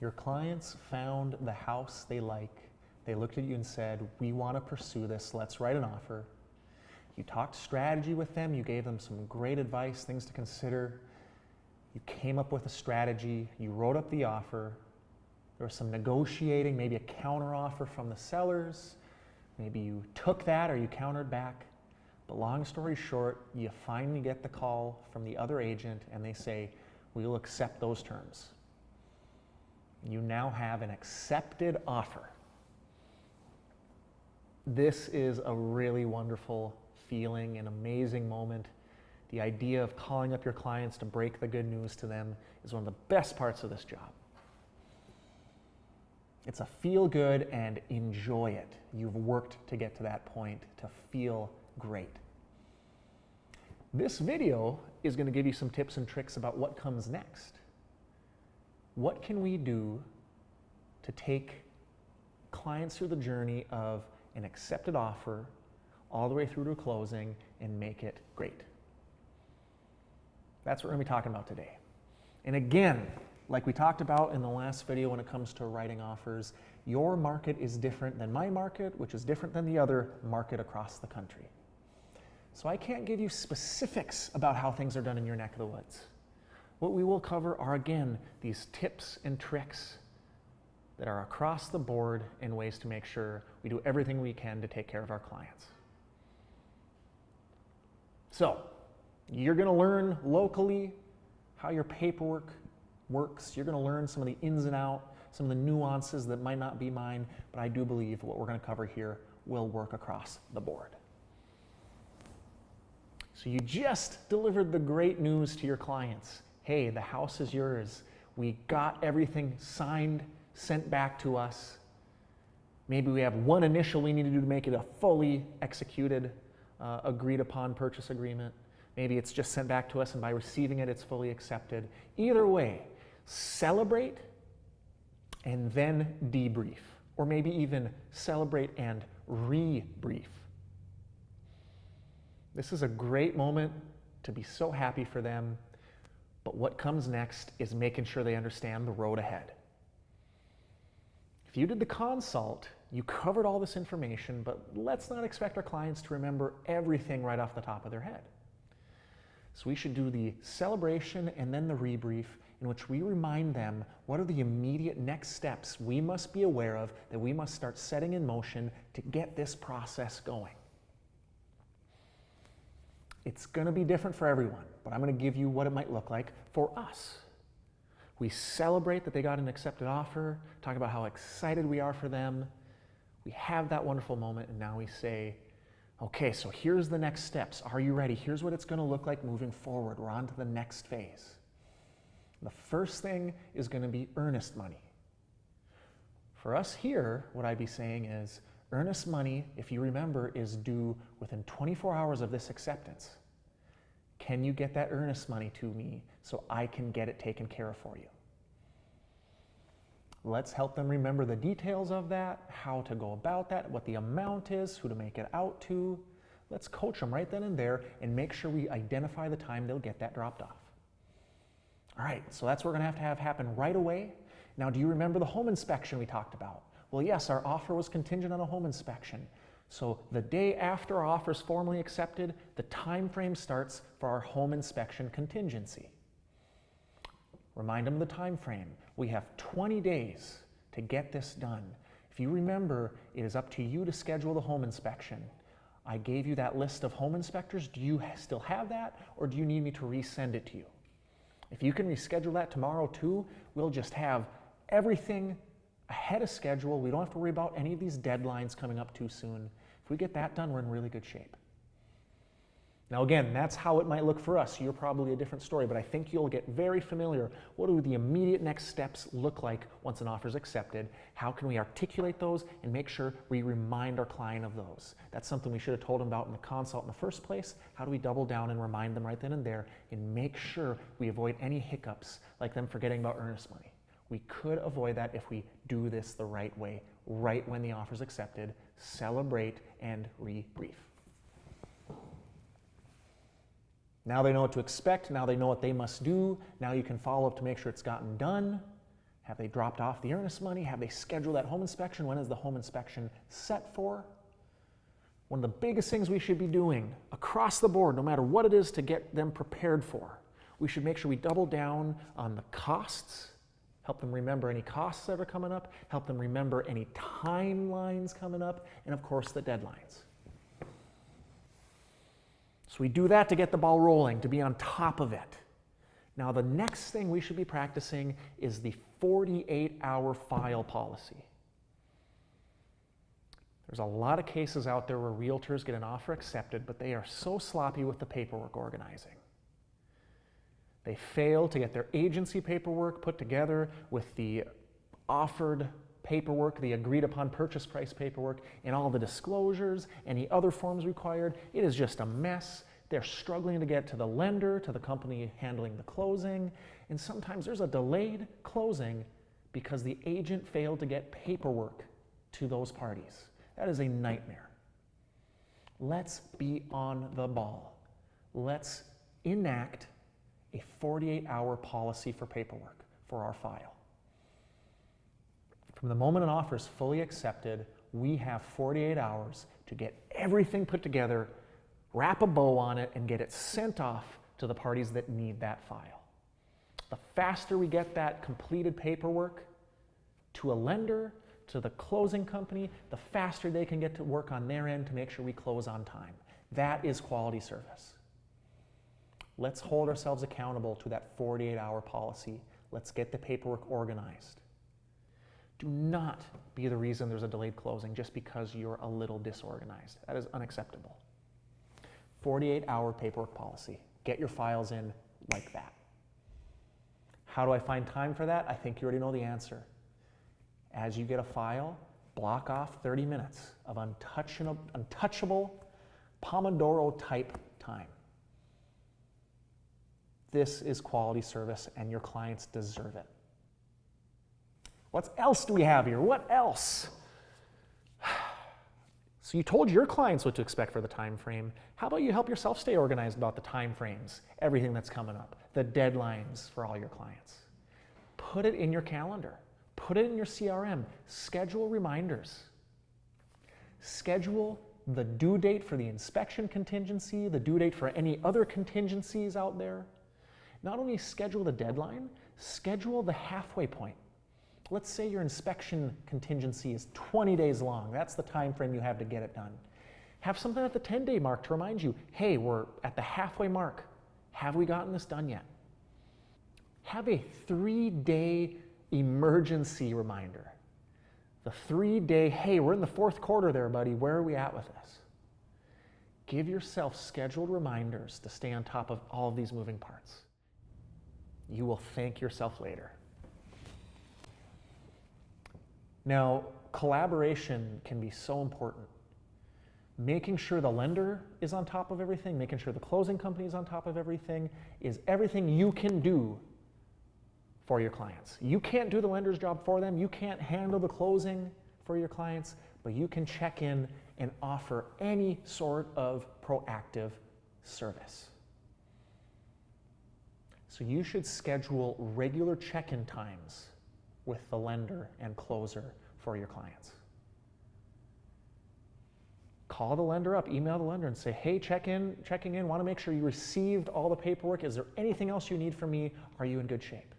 Your clients found the house they like. They looked at you and said, we want to pursue this, let's write an offer. You talked strategy with them, you gave them some great advice, things to consider. You came up with a strategy, you wrote up the offer. There was some negotiating, maybe a counter offer from the sellers. Maybe you took that or you countered back. But long story short, you finally get the call from the other agent and they say, we'll accept those terms. You now have an accepted offer. This is a really wonderful feeling, an amazing moment. The idea of calling up your clients to break the good news to them is one of the best parts of this job. It's a feel good and enjoy it. You've worked to get to that point to feel great. This video is going to give you some tips and tricks about what comes next. What can we do to take clients through the journey of an accepted offer all the way through to closing and make it great? That's what we're going to be talking about today. And again, like we talked about in the last video when it comes to writing offers, your market is different than my market, which is different than the other market across the country. So I can't give you specifics about how things are done in your neck of the woods. What we will cover are, again, these tips and tricks that are across the board and ways to make sure we do everything we can to take care of our clients. So, you're going to learn locally how your paperwork works. You're going to learn some of the ins and outs, some of the nuances that might not be mine, but I do believe what we're going to cover here will work across the board. So you just delivered the great news to your clients. Hey, the house is yours. We got everything signed, sent back to us. Maybe we have one initial we need to do to make it a fully executed, agreed upon purchase agreement. Maybe it's just sent back to us and by receiving it, it's fully accepted. Either way, celebrate and then debrief, or maybe even celebrate and rebrief. This is a great moment to be so happy for them, but what comes next is making sure they understand the road ahead. If you did the consult, you covered all this information, but let's not expect our clients to remember everything right off the top of their head. So we should do the celebration and then the rebrief, in which we remind them what are the immediate next steps we must be aware of that we must start setting in motion to get this process going. It's going to be different for everyone, but I'm going to give you what it might look like for us. We celebrate that they got an accepted offer, talk about how excited we are for them. We have that wonderful moment, and now we say, okay, so here's the next steps. Are you ready? Here's what it's going to look like moving forward. We're on to the next phase. The first thing is going to be earnest money. For us here, what I'd be saying is, earnest money, if you remember, is due within 24 hours of this acceptance. Can you get that earnest money to me so I can get it taken care of for you? Let's help them remember the details of that, how to go about that, what the amount is, who to make it out to. Let's coach them right then and there and make sure we identify the time they'll get that dropped off. All right, so that's what we're going to have happen right away. Now, do you remember the home inspection we talked about? Well, yes, our offer was contingent on a home inspection. So the day after our offer is formally accepted, the time frame starts for our home inspection contingency. Remind them of the time frame. We have 20 days to get this done. If you remember, it is up to you to schedule the home inspection. I gave you that list of home inspectors. Do you still have that, or do you need me to resend it to you? If you can reschedule that tomorrow too, we'll just have everything ahead of schedule. We don't have to worry about any of these deadlines coming up too soon. If we get that done, we're in really good shape. Now again, that's how it might look for us. You're probably a different story, but I think you'll get very familiar. What do the immediate next steps look like once an offer is accepted? How can we articulate those and make sure we remind our client of those? That's something we should have told them about in the consult in the first place. How do we double down and remind them right then and there and make sure we avoid any hiccups like them forgetting about earnest money? We could avoid that if we do this the right way, right when the offer is accepted. Celebrate and rebrief. Now they know what to expect. Now they know what they must do. Now you can follow up to make sure it's gotten done. Have they dropped off the earnest money? Have they scheduled that home inspection? When is the home inspection set for? One of the biggest things we should be doing across the board, no matter what it is, to get them prepared for, we should make sure we double down on the costs, help them remember any costs that are coming up, help them remember any timelines coming up, and of course the deadlines. So we do that to get the ball rolling, to be on top of it. Now the next thing we should be practicing is the 48-hour file policy. There's a lot of cases out there where realtors get an offer accepted, but they are so sloppy with the paperwork organizing. They fail to get their agency paperwork put together with the offered paperwork, the agreed upon purchase price paperwork, and all the disclosures, any other forms required. It is just a mess. They're struggling to get to the lender, to the company handling the closing, and sometimes there's a delayed closing because the agent failed to get paperwork to those parties. That is a nightmare. Let's be on the ball. Let's enact a 48-hour policy for paperwork for our file. From the moment an offer is fully accepted, we have 48 hours to get everything put together, wrap a bow on it, and get it sent off to the parties that need that file. The faster we get that completed paperwork to a lender, to the closing company, the faster they can get to work on their end to make sure we close on time. That is quality service. Let's hold ourselves accountable to that 48-hour policy. Let's get the paperwork organized. Do not be the reason there's a delayed closing just because you're a little disorganized. That is unacceptable. 48-hour paperwork policy. Get your files in like that. How do I find time for that? I think you already know the answer. As you get a file, block off 30 minutes of untouchable Pomodoro-type time. This is quality service, and your clients deserve it. What else do we have here? What else? So you told your clients what to expect for the time frame. How about you help yourself stay organized about the time frames, everything that's coming up, the deadlines for all your clients. Put it in your calendar. Put it in your CRM. Schedule reminders. Schedule the due date for the inspection contingency, the due date for any other contingencies out there. Not only schedule the deadline, schedule the halfway point. Let's say your inspection contingency is 20 days long. That's the time frame you have to get it done. Have something at the 10-day mark to remind you, hey, we're at the halfway mark. Have we gotten this done yet? Have a 3-day emergency reminder. The 3-day, hey, we're in the 4th quarter there, buddy. Where are we at with this? Give yourself scheduled reminders to stay on top of all of these moving parts. You will thank yourself later. Now, collaboration can be so important. Making sure the lender is on top of everything, making sure the closing company is on top of everything, is everything you can do for your clients. You can't do the lender's job for them. You can't handle the closing for your clients, but you can check in and offer any sort of proactive service. So you should schedule regular check-in times with the lender and closer for your clients. Call the lender up, email the lender and say, hey, checking in, want to make sure you received all the paperwork. Is there anything else you need from me? Are you in good shape?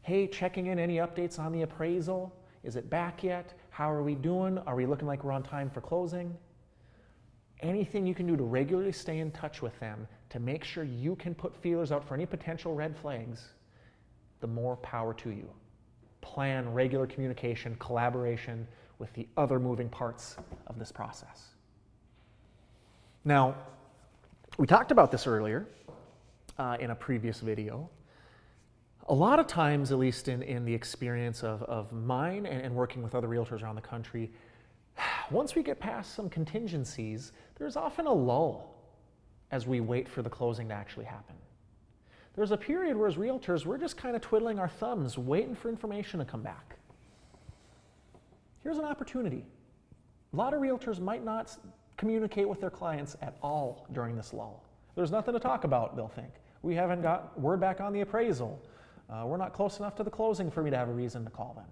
Hey, checking in, any updates on the appraisal? Is it back yet? How are we doing? Are we looking like we're on time for closing? Anything you can do to regularly stay in touch with them to make sure you can put feelers out for any potential red flags, the more power to you. Plan regular communication, collaboration with the other moving parts of this process. Now, we talked about this earlier in a previous video. A lot of times, at least in the experience of mine and working with other realtors around the country, once we get past some contingencies, there's often a lull as we wait for the closing to actually happen. There's a period where as realtors, we're just kind of twiddling our thumbs, waiting for information to come back. Here's an opportunity. A lot of realtors might not communicate with their clients at all during this lull. There's nothing to talk about, they'll think. We haven't got word back on the appraisal. We're not close enough to the closing for me to have a reason to call them.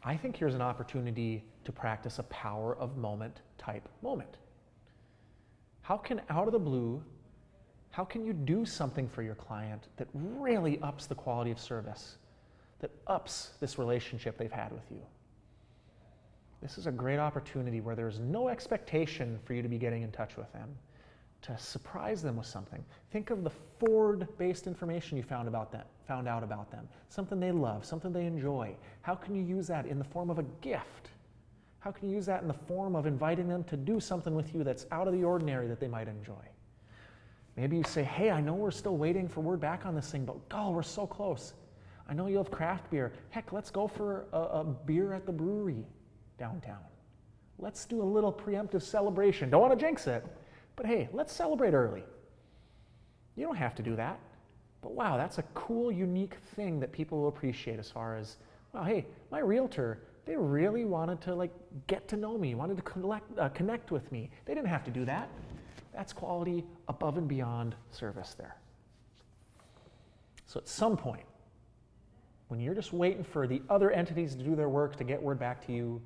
I think here's an opportunity to practice a power of moment type moment. How can, out of the blue, how can you do something for your client that really ups the quality of service, that ups this relationship they've had with you? This is a great opportunity where there's no expectation for you to be getting in touch with them, to surprise them with something. Think of the Ford-based information you found out about them, something they love, something they enjoy. How can you use that in the form of a gift? How can you use that in the form of inviting them to do something with you that's out of the ordinary that they might enjoy? Maybe you say, hey, I know we're still waiting for word back on this thing, but we're so close. I know you love craft beer. Heck, let's go for a beer at the brewery downtown. Let's do a little preemptive celebration. Don't want to jinx it, but hey, let's celebrate early. You don't have to do that, but wow, that's a cool, unique thing that people will appreciate as far as, wow, hey, my realtor, they really wanted to get to know me, wanted to connect with me. They didn't have to do that. That's quality above and beyond service there. So at some point, when you're just waiting for the other entities to do their work to get word back to you,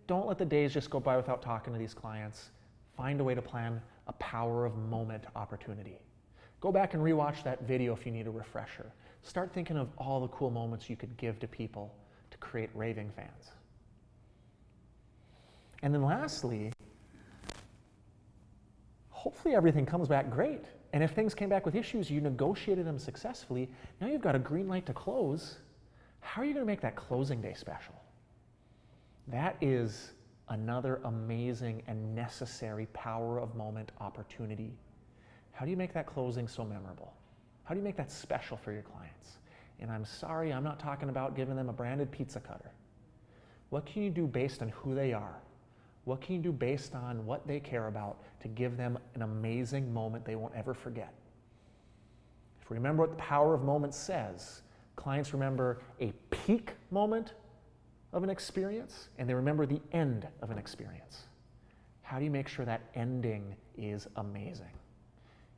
don't let the days just go by without talking to these clients. Find a way to plan a power of moment opportunity. Go back and rewatch that video if you need a refresher. Start thinking of all the cool moments you could give to people to create raving fans. And then lastly, hopefully everything comes back great. And if things came back with issues, you negotiated them successfully. Now you've got a green light to close. How are you going to make that closing day special? That is another amazing and necessary power of moment opportunity. How do you make that closing so memorable? How do you make that special for your clients? And I'm sorry, I'm not talking about giving them a branded pizza cutter. What can you do based on who they are? What can you do based on what they care about to give them an amazing moment they won't ever forget? If we remember what the power of moments says, clients remember a peak moment of an experience, and they remember the end of an experience. How do you make sure that ending is amazing?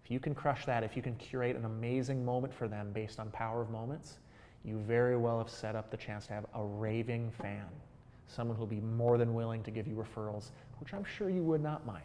If you can crush that, if you can curate an amazing moment for them based on power of moments, you very well have set up the chance to have a raving fan, someone who'll be more than willing to give you referrals, which I'm sure you would not mind.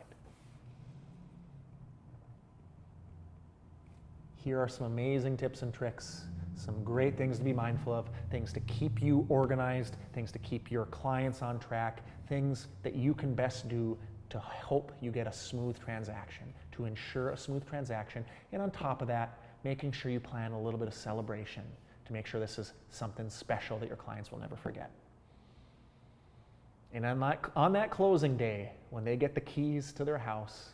Here are some amazing tips and tricks, some great things to be mindful of, things to keep you organized, things to keep your clients on track, things that you can best do to hope you get a smooth transaction, to ensure a smooth transaction, and on top of that, making sure you plan a little bit of celebration to make sure this is something special that your clients will never forget. And on that closing day, when they get the keys to their house,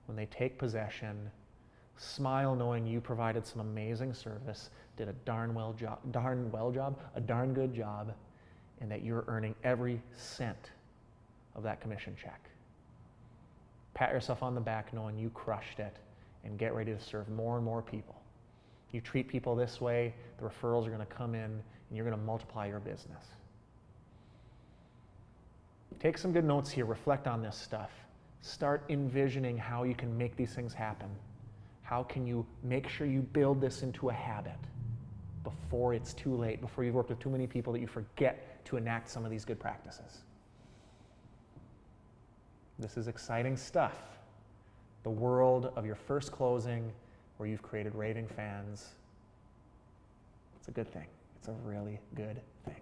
when they take possession, smile knowing you provided some amazing service, did a darn good job, and that you're earning every cent of that commission check. Pat yourself on the back knowing you crushed it, and get ready to serve more and more people. You treat people this way, the referrals are going to come in, and you're going to multiply your business. Take some good notes here, reflect on this stuff. Start envisioning how you can make these things happen. How can you make sure you build this into a habit before it's too late, before you've worked with too many people that you forget to enact some of these good practices? This is exciting stuff. The world of your first closing where you've created raving fans. It's a good thing. It's a really good thing.